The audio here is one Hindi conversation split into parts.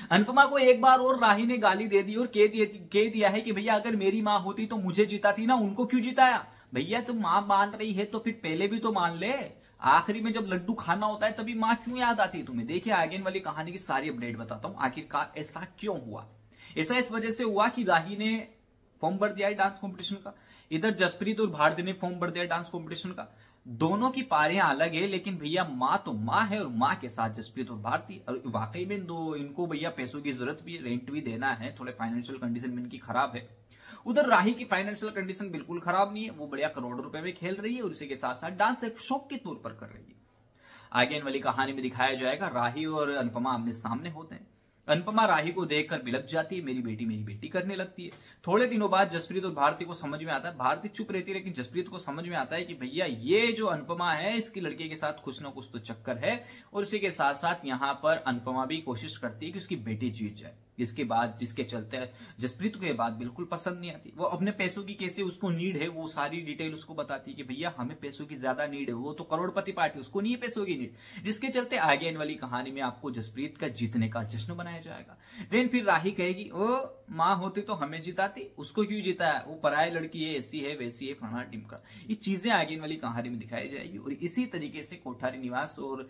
अनुपमा को एक बार और राही ने गाली दे दी और कह दिया है कि भैया अगर मेरी मां होती तो मुझे जिताती ना, उनको क्यों जिताया? भैया तुम मां मान रही है तो फिर पहले भी तो मान ले। आखिरी में जब लड्डू खाना होता है तभी मां क्यों याद आती है तुम्हें? देखिए आगे वाली कहानी की सारी अपडेट बताता हूं, आखिरकार ऐसा क्यों हुआ। ऐसा इस वजह से हुआ कि राही ने फॉर्म भर दिया है डांस कॉम्पिटिशन का, इधर जसप्रीत और भारती ने फॉर्म भर दिया डांस कॉम्पिटिशन का। दोनों की पारियां अलग है, लेकिन भैया माँ तो माँ है और माँ के साथ जसप्रीत और भारती। और वाकई में इनको भैया पैसों की जरूरत भी, रेंट भी देना है, थोड़े फाइनेंशियल कंडीशन में इनकी खराब है। उधर राही की फाइनेंशियल कंडीशन बिल्कुल खराब नहीं है, वो बढ़िया करोड़ों रुपए में खेल रही है और इसी के साथ साथ डांस एक शौक के तौर पर कर रही है। आगे इन वाली कहानी में दिखाया जाएगा राही और अनुपमा आमने सामने होते हैं। अनुपमा राही को देखकर बिलक जाती है, मेरी बेटी करने लगती है। थोड़े दिनों बाद जसप्रीत और भारती को समझ में आता है, भारती चुप रहती है लेकिन जसप्रीत को समझ में आता है कि भैया ये जो अनुपमा है इसकी लड़के के साथ कुछ ना कुछ तो चक्कर है। और इसी के साथ साथ यहां पर अनुपमा भी कोशिश करती है कि उसकी बेटी जीत जाए। जिसके चलते जसप्रीत को ये बात बिल्कुल पसंद नहीं आती। वो अपने पैसों की कैसे उसको नीड है वो सारी डिटेल उसको बताती है कि भैया हमें पैसों की ज्यादा नीड है, वो तो करोड़पति पार्टी, उसको नहीं है पैसों की नीड। जिसके चलते आगे इन वाली कहानी में आपको जसप्रीत का जीतने का जश्न बनाया जाएगा। देन फिर राही कहेगी ओ मां होती तो हमें जिताती, उसको क्यों जिताया, वो पराई लड़की है, ऐसी है वैसी है, फलाना टिमका। ये चीजें आगे इन वाली कहानी में दिखाई जाएगी। और इसी तरीके से कोठारी निवास और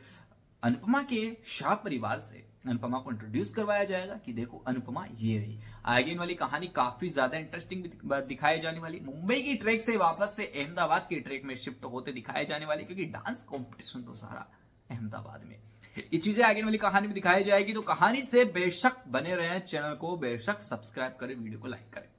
अनुपमा के शाह परिवार से अनुपमा को इंट्रोड्यूस करवाया जाएगा कि देखो अनुपमा ये रही। आगे इन वाली कहानी काफी ज्यादा इंटरेस्टिंग दिखाई जाने वाली, मुंबई की ट्रैक से वापस से अहमदाबाद की ट्रैक में शिफ्ट होते दिखाए जाने वाली, क्योंकि डांस कॉम्पिटिशन तो सारा अहमदाबाद में। ये चीजें आगे वाली कहानी में दिखाई जाएगी। तो कहानी से बेशक बने रहे, चैनल को बेशक सब्सक्राइब करें, वीडियो को लाइक करें।